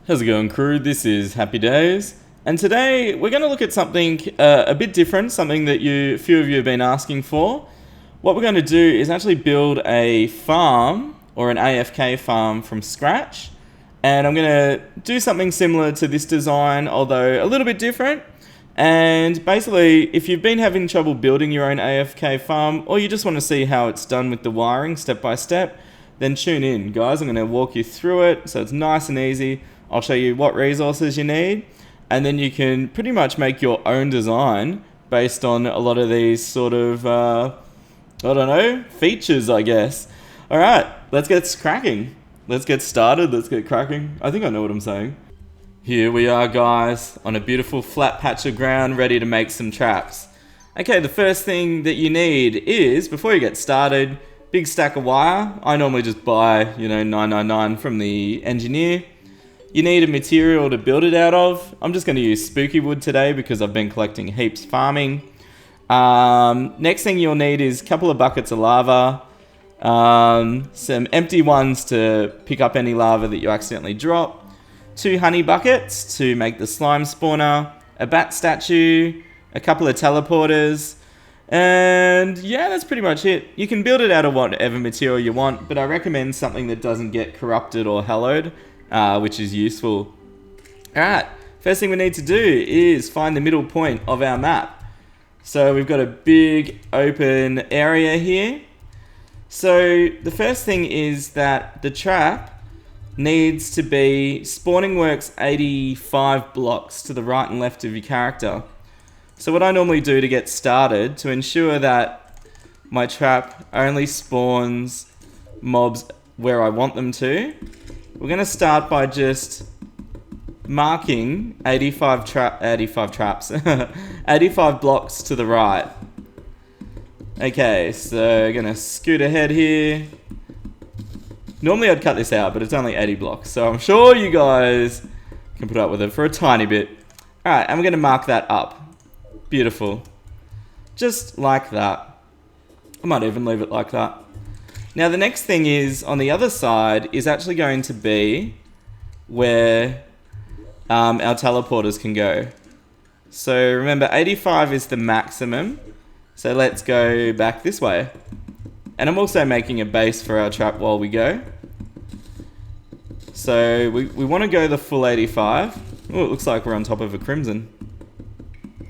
How's it going, crew? This is Happy Days, and today we're going to look at something a bit different, something that a few of you have been asking for. What we're going to do is actually build a farm, or an AFK farm from scratch, and I'm going to do something similar to this design, although a little bit different. And basically, if you've been having trouble building your own AFK farm, or you just want to see how it's done with the wiring step by step, then tune in, guys. I'm going to walk you through it so it's nice and easy. I'll show you what resources you need, and then you can pretty much make your own design based on a lot of these sort of, features, I guess. Alright, let's get cracking. Let's get started, let's get cracking. I think I know what I'm saying. Here we are, guys, on a beautiful flat patch of ground, ready to make some traps. Okay, the first thing that you need is, before you get started, big stack of wire. I normally just buy, 999 from the engineer. You need a material to build it out of. I'm just going to use spooky wood today because I've been collecting heaps farming. Next thing you'll need is a couple of buckets of lava, some empty ones to pick up any lava that you accidentally drop, 2 honey buckets to make the slime spawner, a bat statue, a couple of teleporters, and yeah, that's pretty much it. You can build it out of whatever material you want, but I recommend something that doesn't get corrupted or hallowed. Which is useful. Alright, first thing we need to do is find the middle point of our map. So we've got a big open area here. So the first thing is that the trap needs to be spawning works 85 blocks to the right and left of your character. So what I normally do to get started, to ensure that my trap only spawns mobs where I want them to, we're going to start by just marking 85 traps, 85 blocks to the right. Okay, so we're going to scoot ahead here. Normally I'd cut this out, but it's only 80 blocks, so I'm sure you guys can put up with it for a tiny bit. Alright, and we're going to mark that up. Beautiful. Just like that. I might even leave it like that. Now the next thing is, on the other side, is actually going to be where our teleporters can go. So remember, 85 is the maximum. So let's go back this way. And I'm also making a base for our trap while we go. So we want to go the full 85. Oh, it looks like we're on top of a crimson.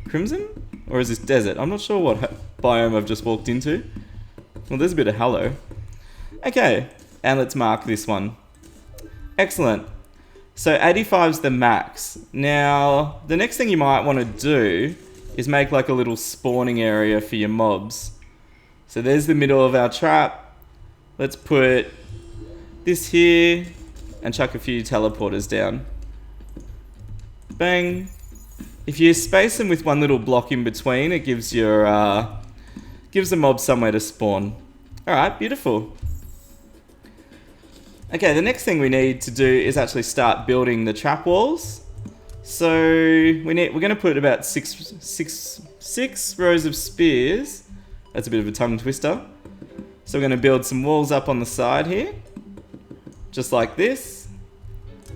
Crimson? Or is this desert? I'm not sure what biome I've just walked into. Well, there's a bit of hello. Okay, and let's mark this one. Excellent. So 85 is the max. Now, the next thing you might want to do is make like a little spawning area for your mobs. So there's the middle of our trap. Let's put this here and chuck a few teleporters down. Bang. If you space them with one little block in between, it gives the mob somewhere to spawn. Alright, beautiful. Okay, the next thing we need to do is actually start building the trap walls. So we're going to put about six rows of spears. That's a bit of a tongue twister. So we're going to build some walls up on the side here, just like this.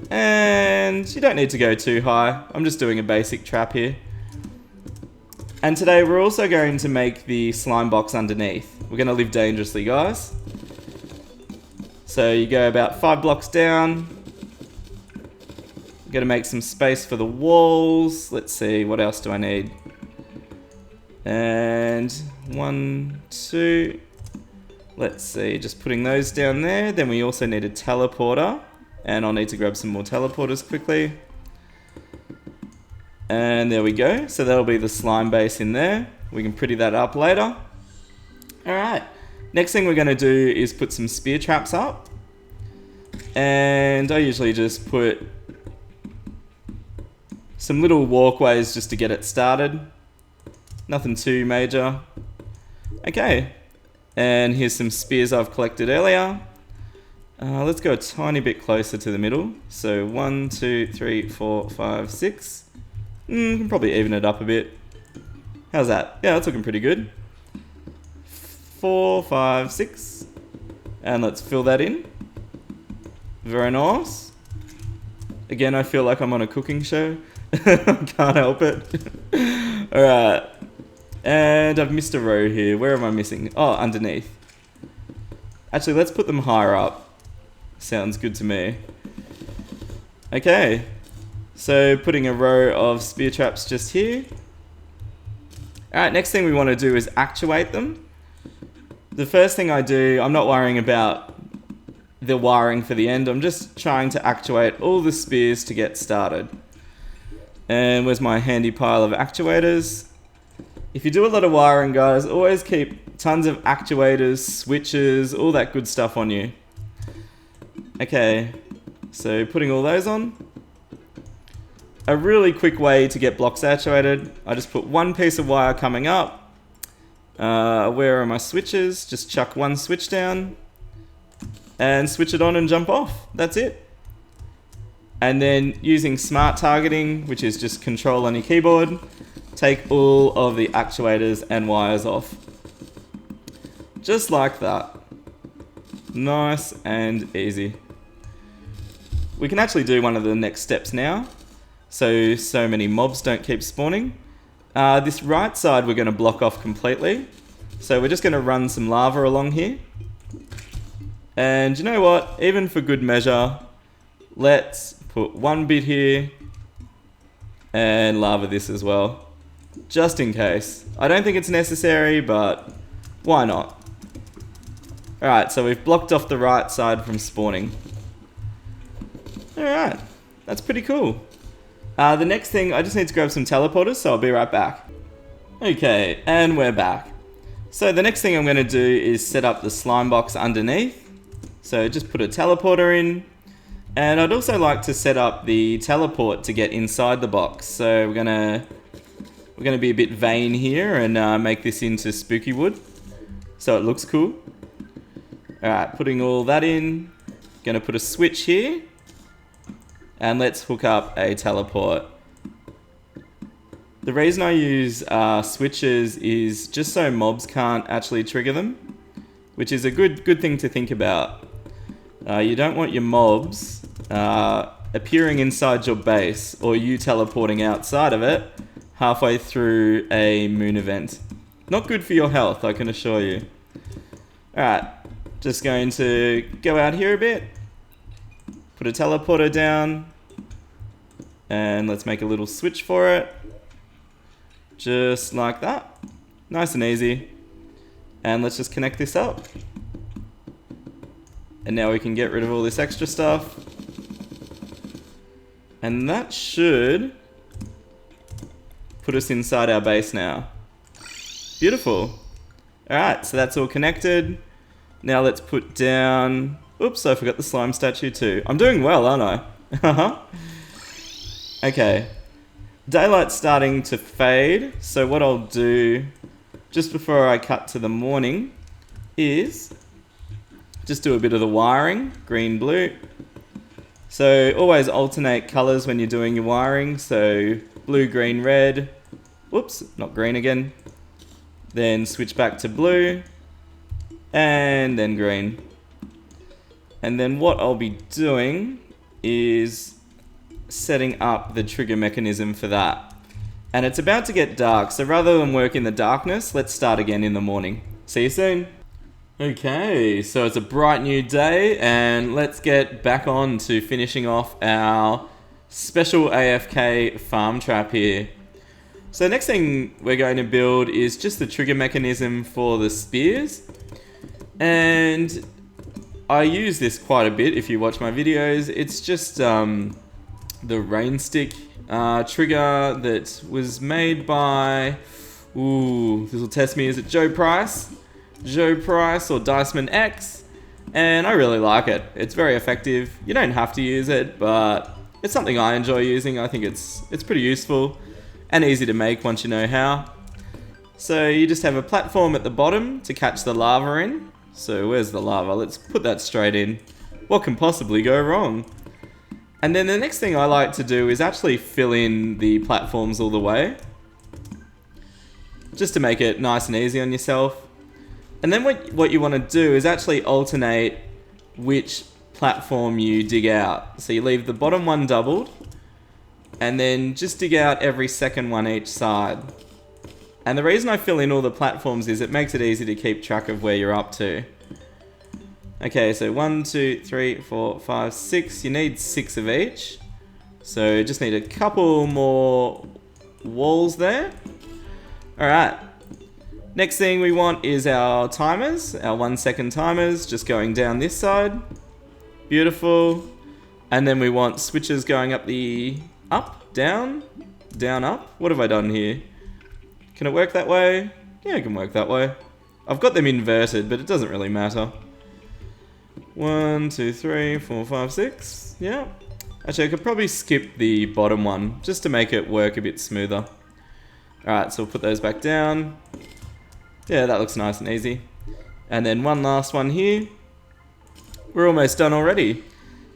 And you don't need to go too high. I'm just doing a basic trap here. And today we're also going to make the slime box underneath. We're going to live dangerously, guys. So you go about 5 blocks down. Got to make some space for the walls. Let's see, what else do I need? And 1, 2. Let's see, just putting those down there. Then we also need a teleporter. And I'll need to grab some more teleporters quickly. And there we go. So that'll be the slime base in there. We can pretty that up later. Alright. Next thing we're going to do is put some spear traps up. And I usually just put some little walkways just to get it started. Nothing too major. Okay. And here's some spears I've collected earlier. Let's go a tiny bit closer to the middle. So 1, 2, 3, 4, 5, 6. Can probably even it up a bit. How's that? Yeah, that's looking pretty good. 4, 5, 6. And let's fill that in. Very nice. Again, I feel like I'm on a cooking show. Can't help it. Alright. And I've missed a row here. Where am I missing? Oh, underneath. Actually, let's put them higher up. Sounds good to me. Okay. So, putting a row of spear traps just here. Alright, next thing we want to do is actuate them. The first thing I do, I'm not worrying about the wiring for the end. I'm just trying to actuate all the spears to get started. And where's my handy pile of actuators? If you do a lot of wiring, guys, always keep tons of actuators, switches, all that good stuff on you. Okay, so putting all those on. A really quick way to get blocks actuated, I just put one piece of wire coming up. Where are my switches? Just chuck one switch down and switch it on and jump off. That's it. And then using smart targeting, which is just control on your keyboard, take all of the actuators and wires off. Just like that. Nice and easy. We can actually do one of the next steps now. So many mobs don't keep spawning. This right side we're going to block off completely. So we're just going to run some lava along here. And you know what? Even for good measure, let's put one bit here and lava this as well. Just in case. I don't think it's necessary, but why not? Alright, so we've blocked off the right side from spawning. Alright, that's pretty cool. The next thing, I just need to grab some teleporters, so I'll be right back. Okay, and we're back. So the next thing I'm going to do is set up the slime box underneath. So just put a teleporter in. And I'd also like to set up the teleport to get inside the box. So we're gonna be a bit vain here and make this into spooky wood, so it looks cool. Alright, putting all that in. Gonna put a switch here. And let's hook up a teleport. The reason I use switches is just so mobs can't actually trigger them, which is a good thing to think about. You don't want your mobs appearing inside your base or you teleporting outside of it halfway through a moon event. Not good for your health, I can assure you. Alright, just going to go out here a bit. Put a teleporter down. And let's make a little switch for it. Just like that. Nice and easy. And let's just connect this up. And now we can get rid of all this extra stuff. And that should put us inside our base now. Beautiful. Alright, so that's all connected. Now let's put down... Oops, I forgot the slime statue too. I'm doing well, aren't I? Okay. Daylight's starting to fade, so what I'll do just before I cut to the morning is just do a bit of the wiring, green, blue. So always alternate colours when you're doing your wiring, so blue, green, red. Whoops, not green again. Then switch back to blue, and then green. And then what I'll be doing is setting up the trigger mechanism for that. And it's about to get dark, so rather than work in the darkness, let's start again in the morning. See you soon. Okay, so it's a bright new day, and let's get back on to finishing off our special AFK farm trap here. So the next thing we're going to build is just the trigger mechanism for the spears. And I use this quite a bit if you watch my videos. It's just the rain stick trigger that was made by... Ooh, this will test me. Is it Joe Price? Joe Price or Diceman X? And I really like it. It's very effective. You don't have to use it, but it's something I enjoy using. I think it's pretty useful and easy to make once you know how. So you just have a platform at the bottom to catch the lava in. So where's the lava? Let's put that straight in. What can possibly go wrong? And then the next thing I like to do is actually fill in the platforms all the way, just to make it nice and easy on yourself. And then what you want to do is actually alternate which platform you dig out. So you leave the bottom one doubled, and then just dig out every second one each side. And the reason I fill in all the platforms is it makes it easy to keep track of where you're up to. Okay, so 1, 2, 3, 4, 5, 6. You need 6 of each. So just need a couple more walls there. Alright. Next thing we want is our timers, our 1 second timers, just going down this side. Beautiful. And then we want switches going up the up, down, down, up. What have I done here? Can it work that way? Yeah, it can work that way. I've got them inverted, but it doesn't really matter. 1, 2, 3, 4, 5, 6. Yeah. Actually, I could probably skip the bottom one just to make it work a bit smoother. Alright, so we'll put those back down. Yeah, that looks nice and easy. And then one last one here. We're almost done already.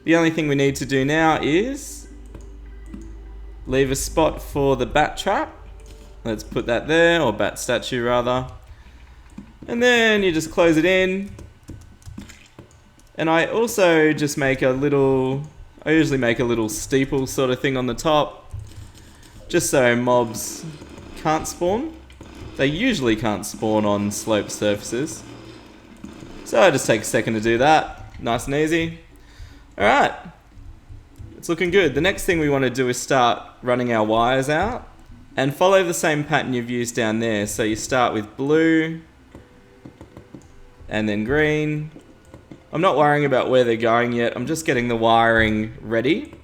The only thing we need to do now is leave a spot for the bat trap. Let's put that there, or bat statue rather. And then you just close it in. And I also just make a little, I usually make a little steeple sort of thing on the top, just so mobs can't spawn. They usually can't spawn on sloped surfaces. So I just take a second to do that. Nice and easy. Alright. It's looking good. The next thing we want to do is start running our wires out. And follow the same pattern you've used down there. So you start with blue. And then green. I'm not worrying about where they're going yet. I'm just getting the wiring ready.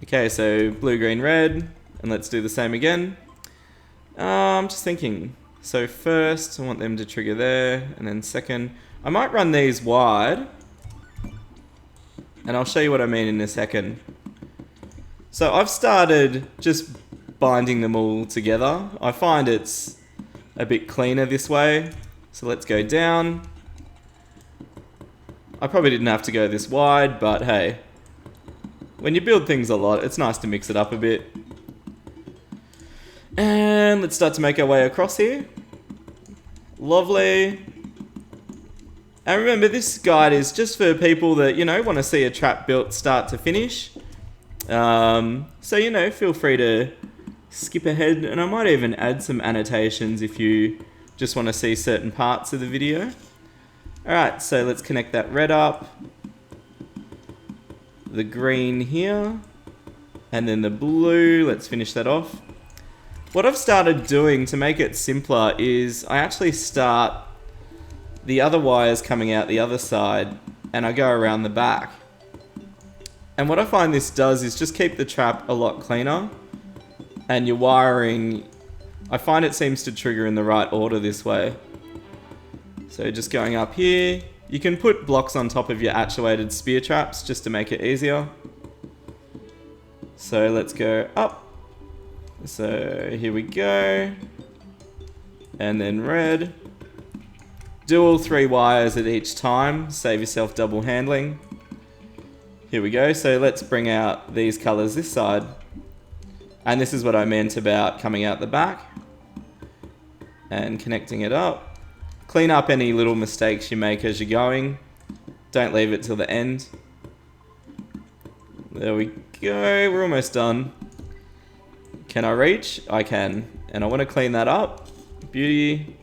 Okay, so blue, green, red. And let's do the same again. I'm just thinking. So first, I want them to trigger there. And then second, I might run these wide. And I'll show you what I mean in a second. So I've started just binding them all together. I find it's a bit cleaner this way. So let's go down. I probably didn't have to go this wide, but hey. When you build things a lot, it's nice to mix it up a bit. And let's start to make our way across here. Lovely. And remember, this guide is just for people that, you know, want to see a trap built start to finish. So, you know, feel free to skip ahead, and I might even add some annotations if you just want to see certain parts of the video. Alright, so let's connect that red up. The green here. And then the blue, let's finish that off. What I've started doing to make it simpler is I actually start the other wires coming out the other side, and I go around the back. And what I find this does is just keep the trap a lot cleaner. And your wiring, I find it seems to trigger in the right order this way. So just going up here, you can put blocks on top of your actuated spear traps just to make it easier. So let's go up. So here we go. And then red. Do all 3 wires at each time, save yourself double handling. Here we go, so let's bring out these colours this side. And this is what I meant about coming out the back and connecting it up. Clean up any little mistakes you make as you're going. Don't leave it till the end. There we go, we're almost done. Can I reach? I can. And I want to clean that up. Beauty.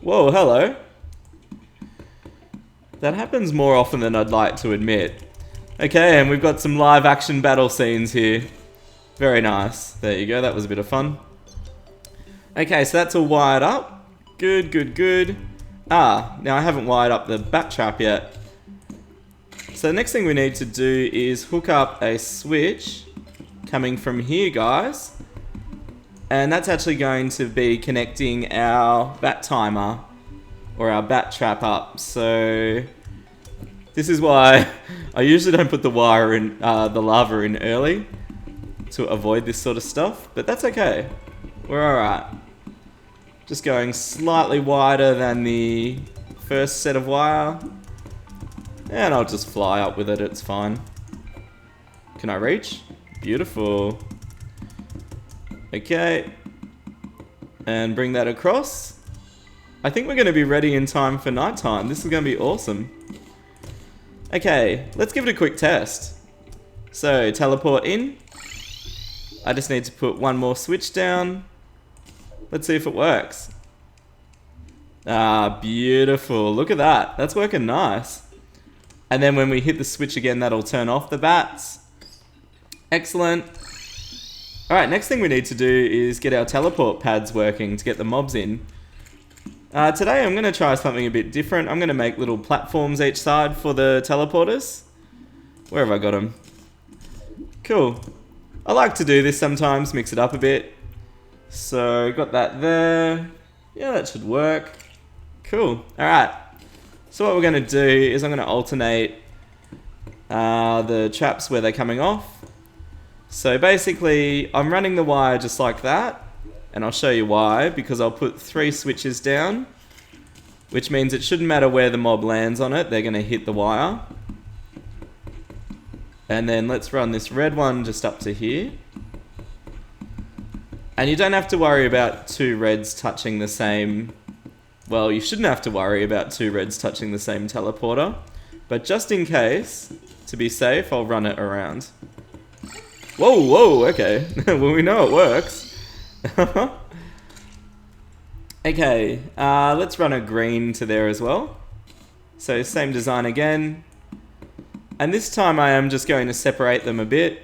Whoa, hello. That happens more often than I'd like to admit. Okay, and we've got some live action battle scenes here. Very nice. There you go, that was a bit of fun. Okay, so that's all wired up. Good, good, good. Ah, now I haven't wired up the bat trap yet. So the next thing we need to do is hook up a switch coming from here, guys. And that's actually going to be connecting our bat timer or our bat trap up. So this is why I usually don't put the wire in, the lava in early to avoid this sort of stuff, but that's okay. We're alright. Just going slightly wider than the first set of wire. And I'll just fly up with it, it's fine. Can I reach? Beautiful. Okay. And bring that across. I think we're going to be ready in time for nighttime. This is going to be awesome. Okay, let's give it a quick test. So, teleport in. I just need to put one more switch down. Let's see if it works. Ah, beautiful. Look at that. That's working nice. And then when we hit the switch again, that'll turn off the bats. Excellent. Alright, next thing we need to do is get our teleport pads working to get the mobs in. Today I'm going to try something a bit different. I'm going to make little platforms each side for the teleporters. Where have I got them? Cool. I like to do this sometimes, mix it up a bit. So, got that there. Yeah, that should work. Cool. Alright. So what we're going to do is I'm going to alternate the traps where they're coming off. So basically, I'm running the wire just like that. And I'll show you why, because I'll put 3 switches down, which means it shouldn't matter where the mob lands on it, they're going to hit the wire. And then let's run this red one just up to here. And you don't have to worry about 2 reds touching the same... Well, you shouldn't have to worry about 2 reds touching the same teleporter. But just in case, to be safe, I'll run it around. Whoa, whoa, okay. Well, we know it works. Okay, let's run a green to there as well. So same design again. And this time I am just going to separate them a bit.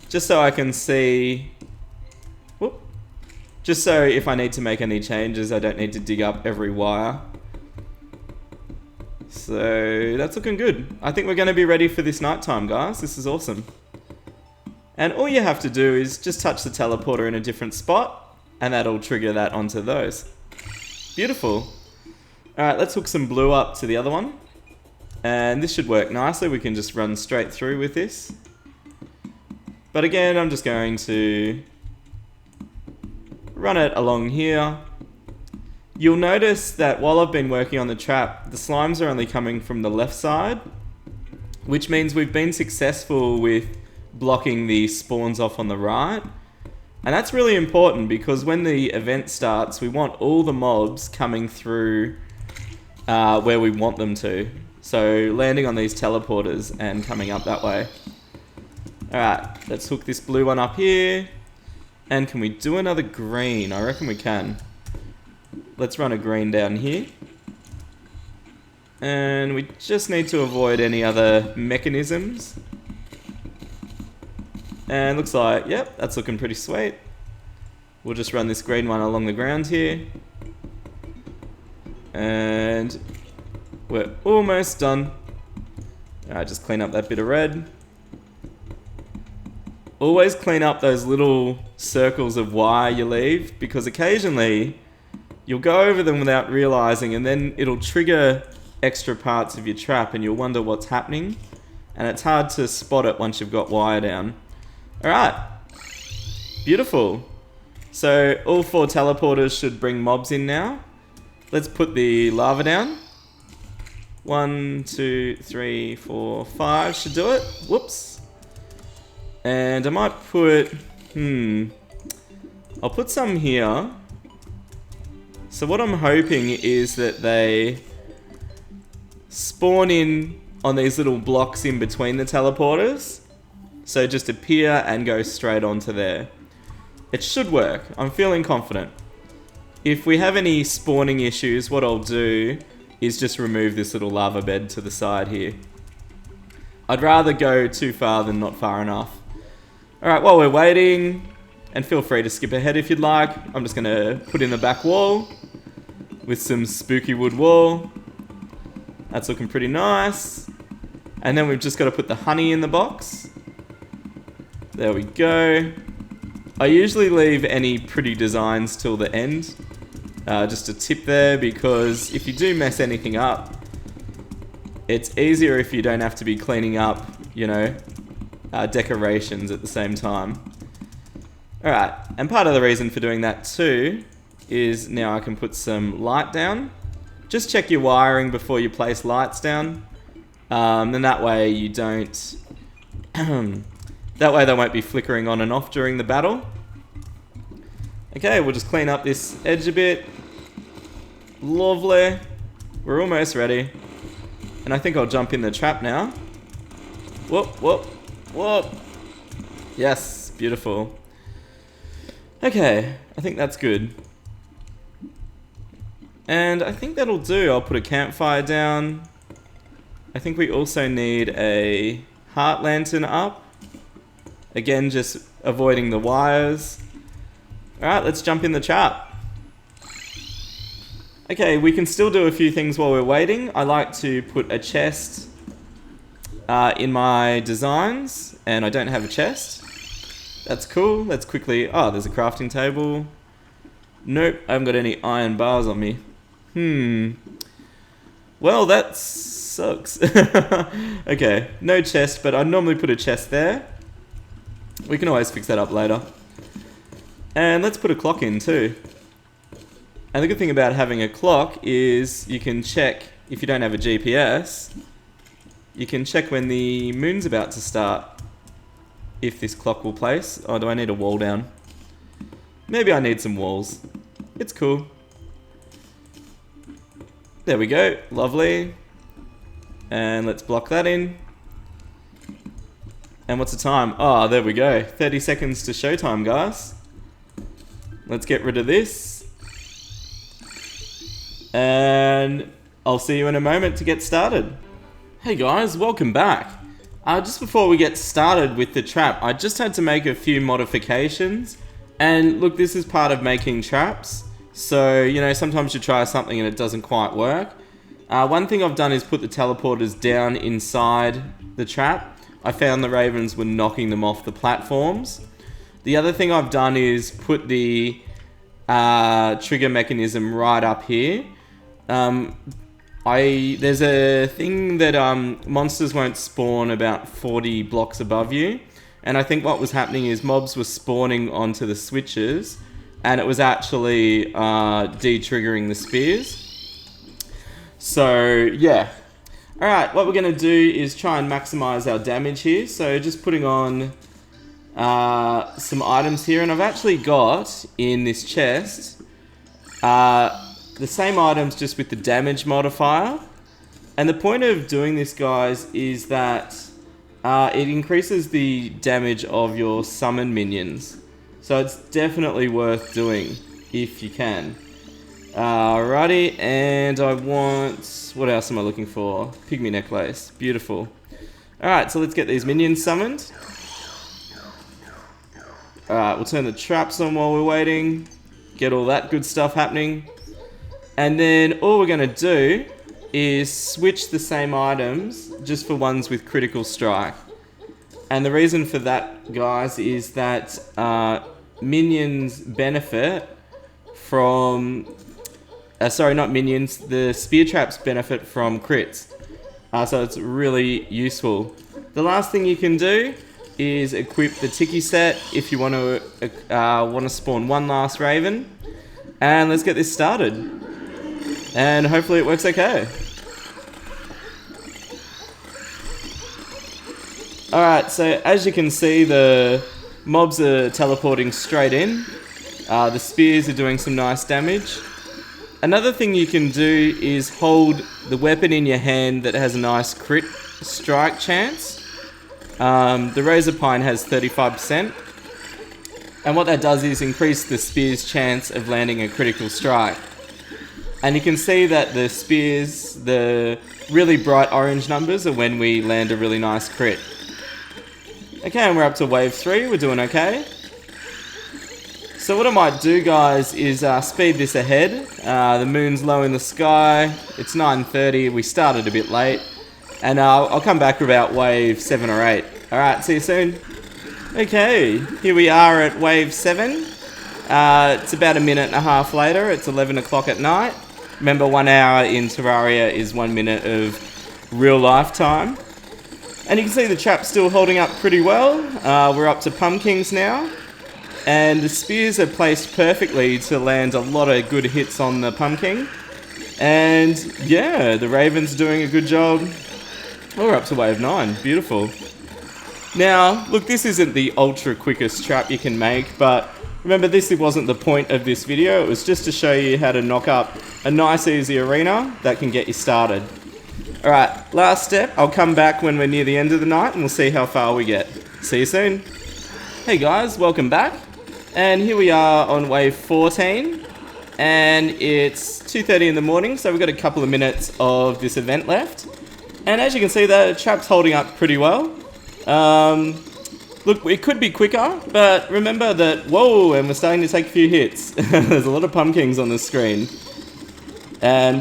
Just so I can see... Whoop. Just so if I need to make any changes, I don't need to dig up every wire. So that's looking good. I think we're going to be ready for this nighttime, guys. This is awesome. And all you have to do is just touch the teleporter in a different spot, and that'll trigger that onto those. Beautiful. Alright, let's hook some blue up to the other one. And this should work nicely. We can just run straight through with this. But again, I'm just going to run it along here. You'll notice that while I've been working on the trap, the slimes are only coming from the left side, which means we've been successful with blocking the spawns off on the right. And that's really important because when the event starts, we want all the mobs coming through where we want them to. So landing on these teleporters and coming up that way. Alright, let's hook this blue one up here. And can we do another green? I reckon we can. Let's run a green down here. And we just need to avoid any other mechanisms. And looks like, yep, that's looking pretty sweet. We'll just run this green one along the ground here. And we're almost done. Alright, just clean up that bit of red. Always clean up those little circles of wire you leave, because occasionally you'll go over them without realizing, and then it'll trigger extra parts of your trap and you'll wonder what's happening. And it's hard to spot it once you've got wire down. Alright, beautiful. So all 4 teleporters should bring mobs in now. Let's put the lava down. 1, 2, 3, 4, 5 should do it. Whoops. And I might put, I'll put some here. So what I'm hoping is that they spawn in on these little blocks in between the teleporters. So just appear and go straight onto there. It should work. I'm feeling confident. If we have any spawning issues, what I'll do is just remove this little lava bed to the side here. I'd rather go too far than not far enough. Alright, while we're waiting, and feel free to skip ahead if you'd like, I'm just going to put in the back wall with some spooky wood wall. That's looking pretty nice. And then we've just got to put the honey in the box. There we go. I usually leave any pretty designs till the end. Just a tip there, because if you do mess anything up, it's easier if you don't have to be cleaning up, you know, decorations at the same time. Alright, and part of the reason for doing that too is now I can put some light down. Just check your wiring before you place lights down. Then that way you don't... that way they won't be flickering on and off during the battle. Okay, we'll just clean up this edge a bit. Lovely. We're almost ready. And I think I'll jump in the trap now. Whoop, whoop, whoop. Yes, beautiful. Okay, I think that's good. And I think that'll do. I'll put a campfire down. I think we also need a heart lantern up. Again, just avoiding the wires. Alright, let's jump in the trap. Okay, we can still do a few things while we're waiting. I like to put a chest in my designs, and I don't have a chest. That's cool. Let's quickly... Oh, there's a crafting table. Nope, I haven't got any iron bars on me. Well, that sucks. Okay, no chest, but I'd normally put a chest there. We can always fix that up later. And let's put a clock in too. And the good thing about having a clock is you can check, if you don't have a GPS, you can check when the moon's about to start. If this clock will place. Oh, do I need a wall down? Maybe I need some walls. It's cool. There we go. Lovely. And let's block that in. And what's the time? Oh, there we go. 30 seconds to showtime, guys. Let's get rid of this. And I'll see you in a moment to get started. Hey guys, welcome back. Just before we get started with the trap, I just had to make a few modifications. And look, this is part of making traps. So, you know, sometimes you try something and it doesn't quite work. One thing I've done is put the teleporters down inside the trap. I found the ravens were knocking them off the platforms. The other thing I've done is put the trigger mechanism right up here. There's a thing that monsters won't spawn about 40 blocks above you. And I think what was happening is mobs were spawning onto the switches and it was actually de-triggering the spears. So, yeah. Alright, what we're going to do is try and maximize our damage here. So just putting on some items here. And I've actually got in this chest the same items just with the damage modifier. And the point of doing this, guys, is that it increases the damage of your summon minions. So it's definitely worth doing if you can. Alrighty, and I want... What else am I looking for? Pygmy necklace. Beautiful. Alright, so let's get these minions summoned. Alright, we'll turn the traps on while we're waiting. Get all that good stuff happening. And then all we're going to do is switch the same items just for ones with critical strike. And the reason for that, guys, is that minions benefit from... sorry, not minions. The spear traps benefit from crits. So it's really useful. The last thing you can do is equip the Tiki set if you want to spawn one last raven. And let's get this started. And hopefully it works okay. Alright, so as you can see, the mobs are teleporting straight in. The spears are doing some nice damage. Another thing you can do is hold the weapon in your hand that has a nice crit strike chance. The Razor Pine has 35%. And what that does is increase the spear's chance of landing a critical strike. And you can see that the spears, the really bright orange numbers are when we land a really nice crit. Okay, and we're up to wave 3, we're doing okay. So what I might do, guys, is speed this ahead. The moon's low in the sky, it's 9:30, we started a bit late. And I'll come back about wave 7 or 8. Alright, see you soon. Okay, here we are at wave 7. It's about a minute and a half later, it's 11 o'clock at night. Remember, 1 hour in Terraria is 1 minute of real life time. And you can see the trap's still holding up pretty well. We're up to pumpkins now. And the spears are placed perfectly to land a lot of good hits on the pumpkin. And yeah, the raven's doing a good job. We're up to wave 9, beautiful. Now, look, this isn't the ultra quickest trap you can make, but remember, this wasn't the point of this video. It was just to show you how to knock up a nice easy arena that can get you started. Alright, last step. I'll come back when we're near the end of the night and we'll see how far we get. See you soon. Hey guys, welcome back. And here we are on wave 14. And it's 2:30 in the morning, so we've got a couple of minutes of this event left. And as you can see, the trap's holding up pretty well. Look, it could be quicker, but remember that, whoa, and we're starting to take a few hits. There's a lot of pumpkins on the screen. And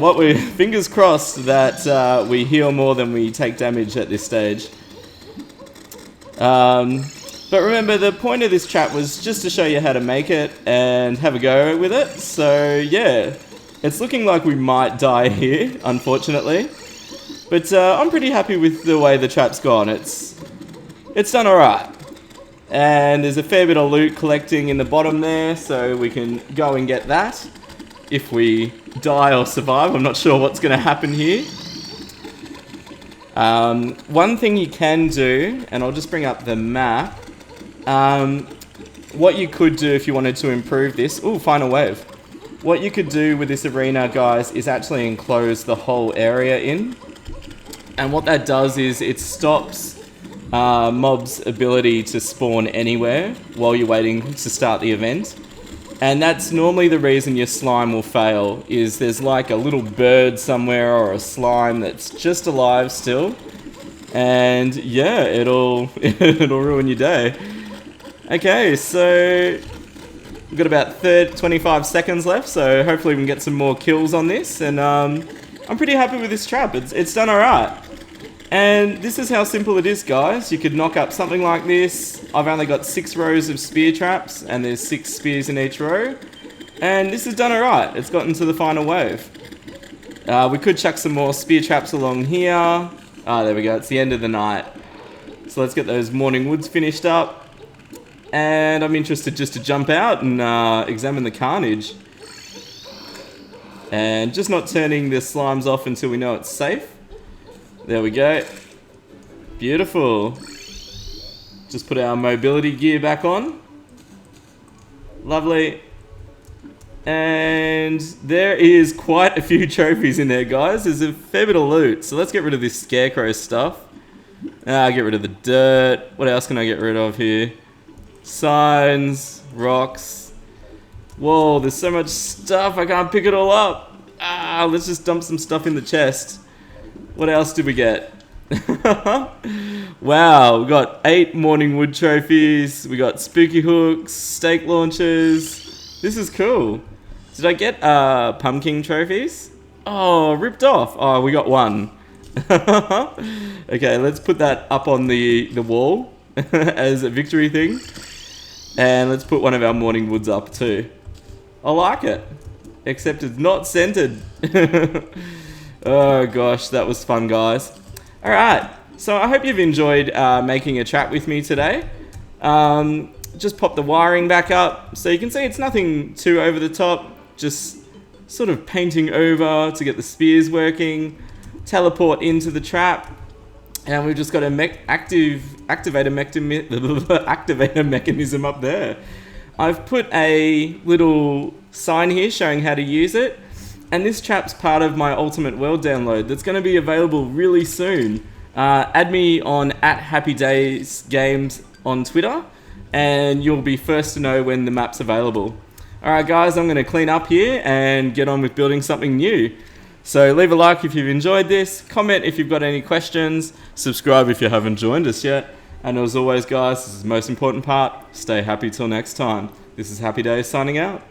fingers crossed that we heal more than we take damage at this stage. But remember, the point of this trap was just to show you how to make it and have a go with it. So yeah, it's looking like we might die here, unfortunately. But I'm pretty happy with the way the trap's gone. It's done alright. And there's a fair bit of loot collecting in the bottom there, so we can go and get that. If we die or survive, I'm not sure what's going to happen here. One thing you can do, and I'll just bring up the map. What you could do if you wanted to improve this... Ooh, final wave. What you could do with this arena, guys, is actually enclose the whole area in. And what that does is it stops mobs' ability to spawn anywhere while you're waiting to start the event. And that's normally the reason your slime will fail, is there's like a little bird somewhere or a slime that's just alive still. And yeah, it'll ruin your day. Okay, so we've got about 25 seconds left, so hopefully we can get some more kills on this. And I'm pretty happy with this trap. It's done alright. And this is how simple it is, guys. You could knock up something like this. I've only got 6 rows of spear traps, and there's 6 spears in each row. And this is done alright. It's gotten to the final wave. We could chuck some more spear traps along here. Ah, there we go. It's the end of the night. So let's get those morning woods finished up. And I'm interested just to jump out and examine the carnage. And just not turning the slimes off until we know it's safe. There we go. Beautiful. Just put our mobility gear back on. Lovely. And there is quite a few trophies in there, guys. There's a fair bit of loot. So let's get rid of this scarecrow stuff. Get rid of the dirt. What else can I get rid of here? Signs, rocks. Whoa, there's so much stuff. I can't pick it all up. Let's just dump some stuff in the chest. What else did we get? Wow, we got 8 morning wood trophies. We got spooky hooks, stake launchers. This is cool. Did I get pumpkin trophies? Oh, ripped off. Oh, we got 1. Okay, let's put that up on the wall as a victory thing. And let's put one of our morning woods up too. I like it. Except it's not centered. Oh gosh, that was fun, guys. Alright, so I hope you've enjoyed making a trap with me today. Just pop the wiring back up. So you can see it's nothing too over the top. Just sort of painting over to get the spears working. Teleport into the trap. And we've just got a activator mechanism up there. I've put a little sign here showing how to use it. And this trap's part of my Ultimate World download that's going to be available really soon. Add me on @HappyDays Games on Twitter, and you'll be first to know when the map's available. Alright guys, I'm going to clean up here and get on with building something new. So leave a like if you've enjoyed this, comment if you've got any questions, subscribe if you haven't joined us yet. And as always guys, this is the most important part, stay happy till next time. This is HappyDays signing out.